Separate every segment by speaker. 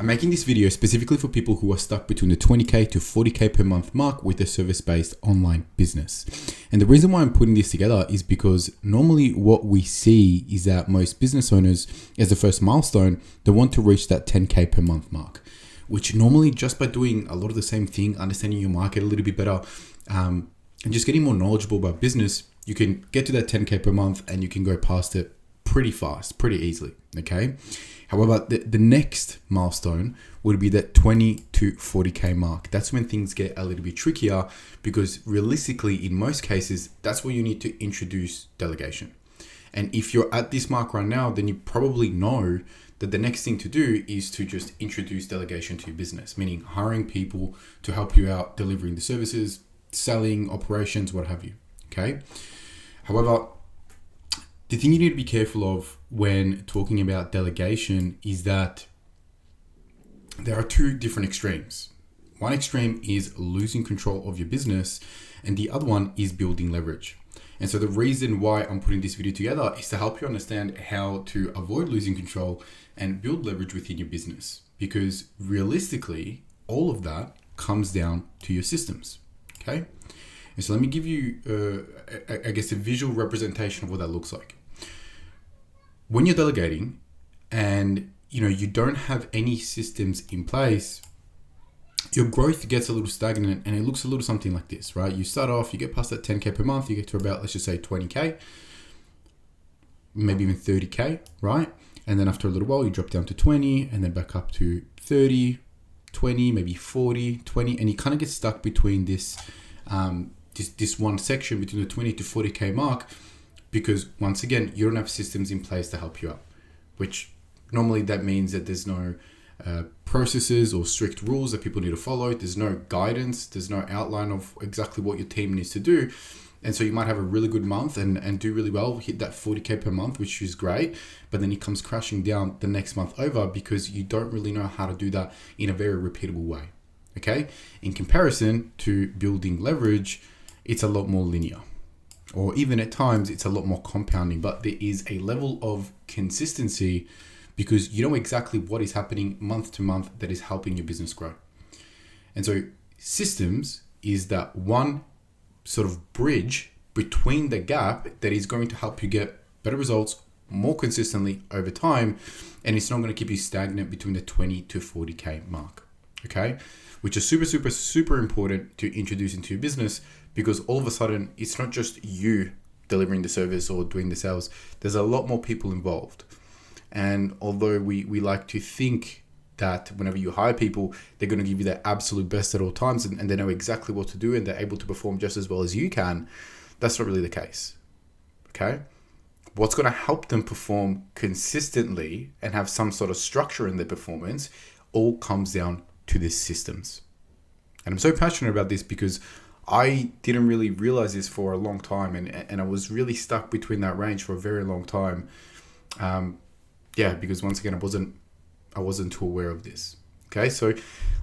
Speaker 1: I'm making this video specifically for people who are stuck between the 20K to 40K per month mark with a service-based online business. And the reason why I'm putting this together is because normally what we see is that most business owners, as the first milestone, they want to reach that 10K per month mark, which normally just by doing a lot of the same thing, understanding your market a little bit better, and just getting more knowledgeable about business, you can get to that 10K per month and you can go past it pretty fast, pretty easily, okay? However, the next milestone would be that 20 to 40K mark. That's when things get a little bit trickier because realistically, in most cases, that's where you need to introduce delegation. And if you're at this mark right now, then you probably know that the next thing to do is to just introduce delegation to your business, meaning hiring people to help you out, delivering the services, selling, operations, what have you, okay? However, the thing you need to be careful of when talking about delegation is that there are two different extremes. One extreme is losing control of your business, and the other one is building leverage. And so the reason why I'm putting this video together is to help you understand how to avoid losing control and build leverage within your business. Because realistically, all of that comes down to your systems, okay? And so let me give you, I guess, a visual representation of what that looks like. When you're delegating and you don't have any systems in place, your growth gets a little stagnant and it looks a little something like this, right? You start off, you get past that 10K per month, you get to about, let's just say 20K, maybe even 30K, right? And then after a little while, you drop down to 20 and then back up to 30, 20, maybe 40, 20, and you kind of get stuck between this one section between the 20 to 40K mark, because once again, you don't have systems in place to help you out, which normally that means that there's no processes or strict rules that people need to follow. There's no guidance. There's no outline of exactly what your team needs to do. And so you might have a really good month and do really well, hit that 40K per month, which is great. But then it comes crashing down the next month over because you don't really know how to do that in a very repeatable way. Okay. In comparison to building leverage, it's a lot more linear. Or even at times, it's a lot more compounding, but there is a level of consistency because you know exactly what is happening month to month that is helping your business grow. And so systems is that one sort of bridge between the gap that is going to help you get better results more consistently over time. And it's not going to keep you stagnant between the 20 to 40K mark, okay? Which is super, super, super important to introduce into your business because all of a sudden, it's not just you delivering the service or doing the sales. There's a lot more people involved. And although we like to think that whenever you hire people, they're going to give you their absolute best at all times and they know exactly what to do and they're able to perform just as well as you can, that's not really the case, okay? What's going to help them perform consistently and have some sort of structure in their performance all comes down to these systems. And I'm so passionate about this because I didn't really realize this for a long time and I was really stuck between that range for a very long time. Because once again, I wasn't too aware of this. Okay, so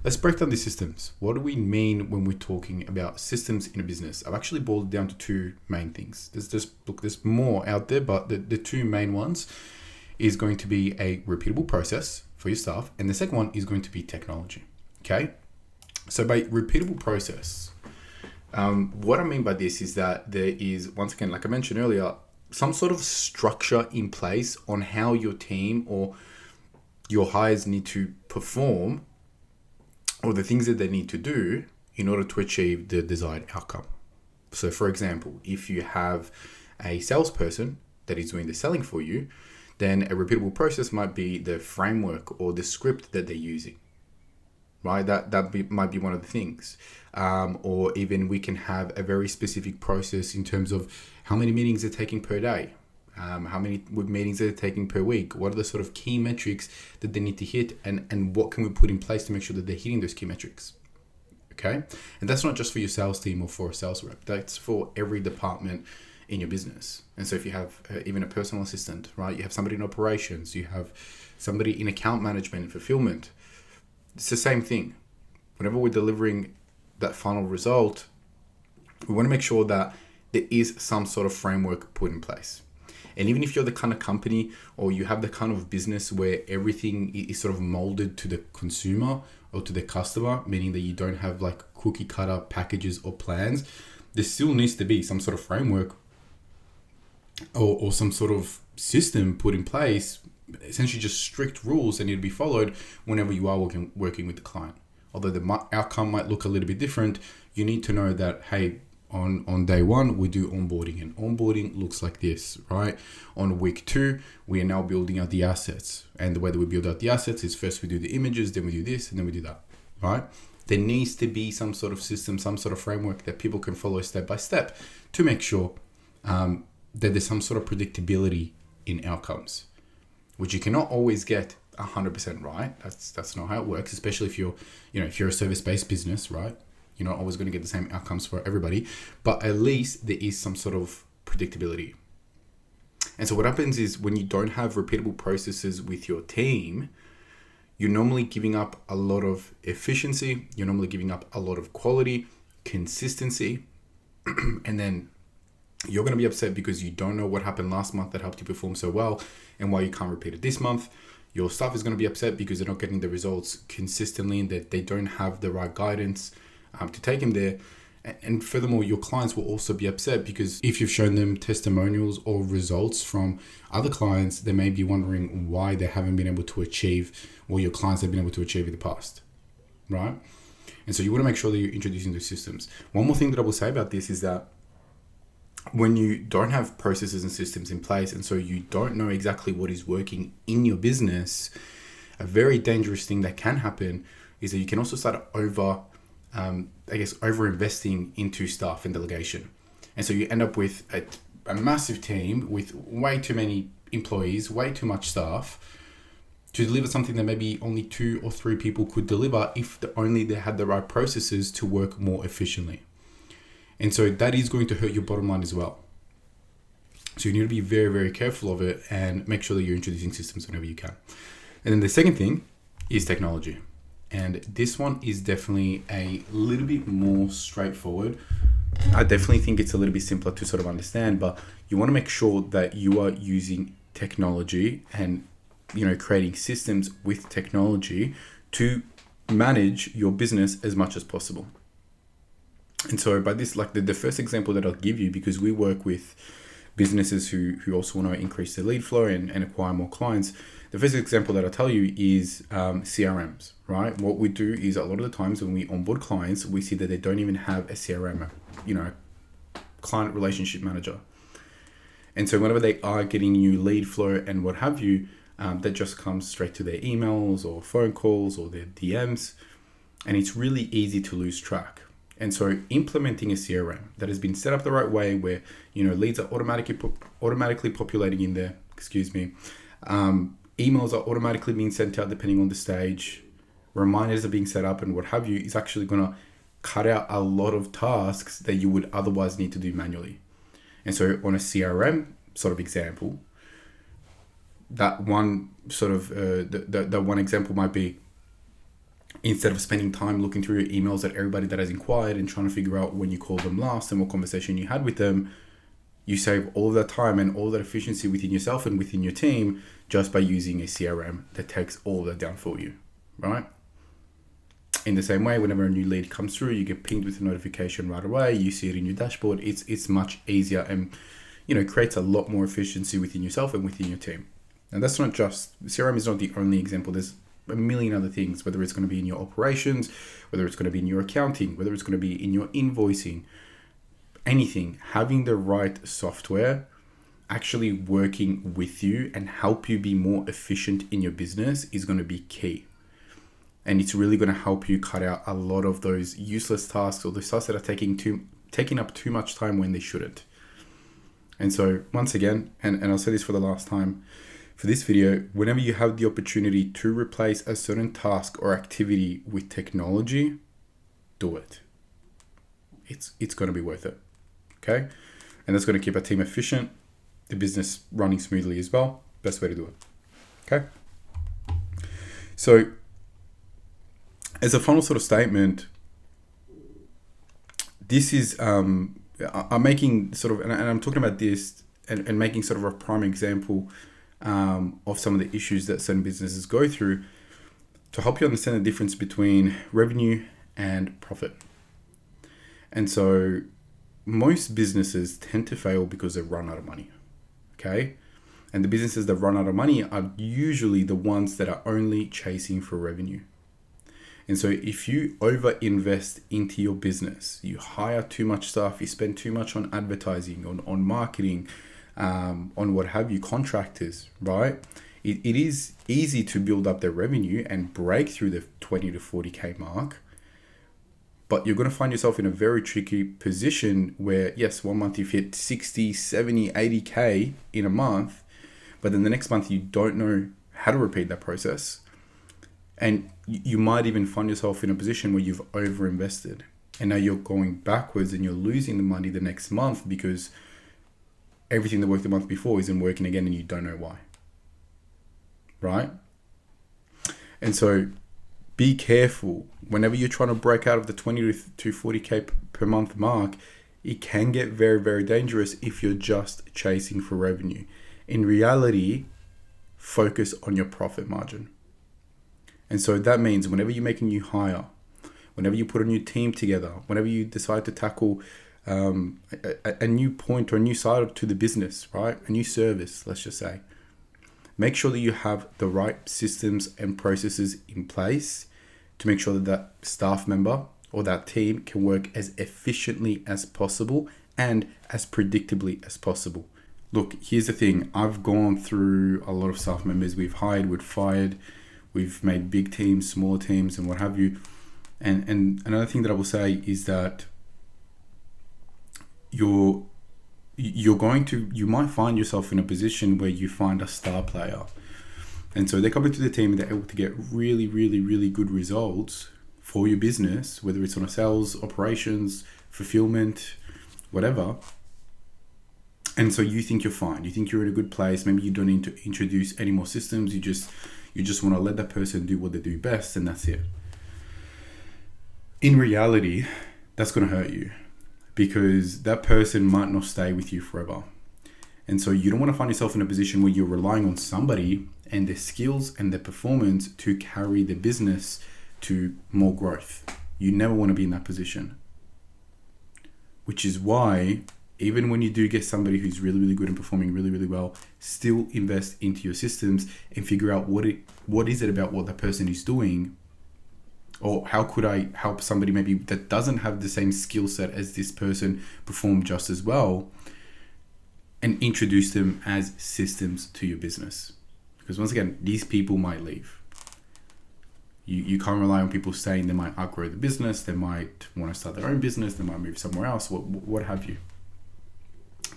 Speaker 1: let's break down the systems. What do we mean when we're talking about systems in a business? I've actually boiled it down to two main things. There's more out there, but the two main ones is going to be a repeatable process for your staff, and the second one is going to be technology. Okay, so by repeatable process, what I mean by this is that there is, once again, like I mentioned earlier, some sort of structure in place on how your team or your hires need to perform or the things that they need to do in order to achieve the desired outcome. So for example, if you have a salesperson that is doing the selling for you, then a repeatable process might be the framework or the script that they're using, right? That might be one of the things. Or even we can have a very specific process in terms of how many meetings they're taking per day, how many meetings they're taking per week, what are the sort of key metrics that they need to hit, and what can we put in place to make sure that they're hitting those key metrics, okay? And that's not just for your sales team or for a sales rep, that's for every department in your business. And so if you have even a personal assistant, right, you have somebody in operations, you have somebody in account management and fulfillment, it's the same thing. Whenever we're delivering that final result, we want to make sure that there is some sort of framework put in place. And even if you're the kind of company or you have the kind of business where everything is sort of molded to the consumer or to the customer, meaning that you don't have like cookie cutter packages or plans, there still needs to be some sort of framework or some sort of system put in place, essentially just strict rules that need to be followed whenever you are working with the client. Although the outcome might look a little bit different, you need to know that, hey, on day one, we do onboarding, and onboarding looks like this, right? On week 2, we are now building out the assets. And the way that we build out the assets is first we do the images, then we do this, and then we do that, right? There needs to be some sort of system, some sort of framework that people can follow step by step to make sure that there's some sort of predictability in outcomes, which you cannot always get 100% right. That's not how it works, especially if you're a service-based business, right? You're not always going to get the same outcomes for everybody, but at least there is some sort of predictability. And so what happens is when you don't have repeatable processes with your team, you're normally giving up a lot of efficiency. You're normally giving up a lot of quality, consistency, and then you're going to be upset because you don't know what happened last month that helped you perform so well and why you can't repeat it this month. Your staff is going to be upset because they're not getting the results consistently and that they don't have the right guidance to take them there. And furthermore, your clients will also be upset because if you've shown them testimonials or results from other clients, they may be wondering why they haven't been able to achieve what your clients have been able to achieve in the past, right? And so you want to make sure that you're introducing those systems. One more thing that I will say about this is that when you don't have processes and systems in place, and so you don't know exactly what is working in your business, a very dangerous thing that can happen is that you can also start over investing into staff and delegation. And so you end up with a massive team with way too many employees, way too much staff to deliver something that maybe only 2 or 3 people could deliver if only they had the right processes to work more efficiently. And so that is going to hurt your bottom line as well. So you need to be very, very careful of it and make sure that you're introducing systems whenever you can. And then the second thing is technology. And this one is definitely a little bit more straightforward. I definitely think it's a little bit simpler to sort of understand, but you want to make sure that you are using technology and, creating systems with technology to manage your business as much as possible. And so by this, like the first example that I'll give you, because we work with businesses who also want to increase their lead flow and acquire more clients, the first example that I'll tell you is CRMs, right? What we do is a lot of the times when we onboard clients, we see that they don't even have a CRM, client relationship manager. And so whenever they are getting new lead flow and what have you, that just comes straight to their emails or phone calls or their DMs. And it's really easy to lose track. And so implementing a CRM that has been set up the right way where, leads are automatically populating in there, emails are automatically being sent out depending on the stage, reminders are being set up and what have you, is actually going to cut out a lot of tasks that you would otherwise need to do manually. And so on a CRM sort of example, that one sort of, that one example might be, instead of spending time looking through your emails at everybody that has inquired and trying to figure out when you called them last and what conversation you had with them, you save all of that time and all that efficiency within yourself and within your team just by using a CRM that takes all of that down for you, right? In the same way, whenever a new lead comes through, you get pinged with a notification right away. You see it in your dashboard. It's much easier and, creates a lot more efficiency within yourself and within your team. And that's not just, CRM is not the only example. There's a million other things, whether it's going to be in your operations, whether it's going to be in your accounting, whether it's going to be in your invoicing, anything. Having the right software actually working with you and help you be more efficient in your business is going to be key. And it's really going to help you cut out a lot of those useless tasks or the tasks that are taking up too much time when they shouldn't. And so once again, and I'll say this for the last time, for this video, whenever you have the opportunity to replace a certain task or activity with technology, do it. It's going to be worth it, okay? And that's going to keep our team efficient, the business running smoothly as well. Best way to do it, okay? So as a final sort of statement, this is, I'm making sort of, and I'm talking about this and making sort of a prime example of some of the issues that certain businesses go through to help you understand the difference between revenue and profit. And so most businesses tend to fail because they run out of money. Okay? And the businesses that run out of money are usually the ones that are only chasing for revenue. And so if you over-invest into your business, you hire too much staff, you spend too much on advertising, on marketing, on what have you, contractors, right? It is easy to build up their revenue and break through the 20 to 40K mark. But you're going to find yourself in a very tricky position where, yes, one month you've hit 60, 70, 80K in a month, but then the next month you don't know how to repeat that process. And you might even find yourself in a position where you've overinvested. And now you're going backwards and you're losing the money the next month because everything that worked the month before isn't working again and you don't know why. Right? And so be careful. Whenever you're trying to break out of the 20 to 40K per month mark, it can get very, very dangerous if you're just chasing for revenue. In reality, focus on your profit margin. And so that means whenever you make a new hire, whenever you put a new team together, whenever you decide to tackle a new point or a new side to the business, right? A new service, let's just say. Make sure that you have the right systems and processes in place to make sure that that staff member or that team can work as efficiently as possible and as predictably as possible. Look, here's the thing. I've gone through a lot of staff members we've hired, we've fired, we've made big teams, smaller teams, and what have you. And another thing that I will say is that you might find yourself in a position where you find a star player. And so they come into the team and they're able to get really, really, really good results for your business, whether it's on a sales, operations, fulfillment, whatever. And so you think you're fine. You think you're in a good place. Maybe you don't need to introduce any more systems. You just want to let that person do what they do best, and that's it. In reality, that's going to hurt you because that person might not stay with you forever. And so you don't want to find yourself in a position where you're relying on somebody and their skills and their performance to carry the business to more growth. You never want to be in that position. Which is why, even when you do get somebody who's really, really good and performing really, really well, still invest into your systems and figure out what is it about what that person is doing, or how could I help somebody maybe that doesn't have the same skill set as this person perform just as well, and introduce them as systems to your business. Because once again, these people might leave. You can't rely on people saying they might outgrow the business, they might want to start their own business, they might move somewhere else, what have you.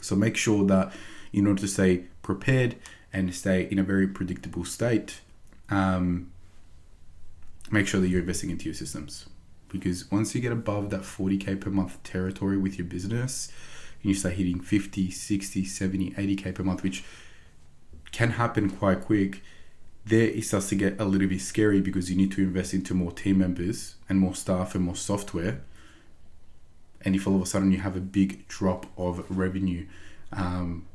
Speaker 1: So make sure that in order to stay prepared and stay in a very predictable state, make sure that you're investing into your systems. Because once you get above that 40K per month territory with your business, and you start hitting 50, 60, 70, 80K per month, which can happen quite quick, there it starts to get a little bit scary because you need to invest into more team members and more staff and more software. And if all of a sudden you have a big drop of revenue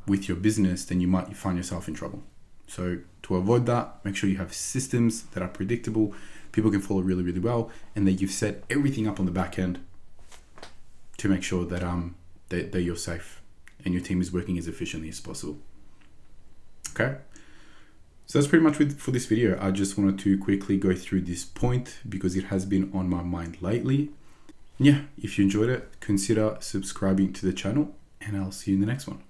Speaker 1: with your business, then you might find yourself in trouble. So to avoid that, make sure you have systems that are predictable, people can follow really, really well, and that you've set everything up on the back end to make sure that that you're safe and your team is working as efficiently as possible. Okay. So that's pretty much for this video. I just wanted to quickly go through this point because it has been on my mind lately. Yeah, if you enjoyed it, consider subscribing to the channel, and I'll see you in the next one.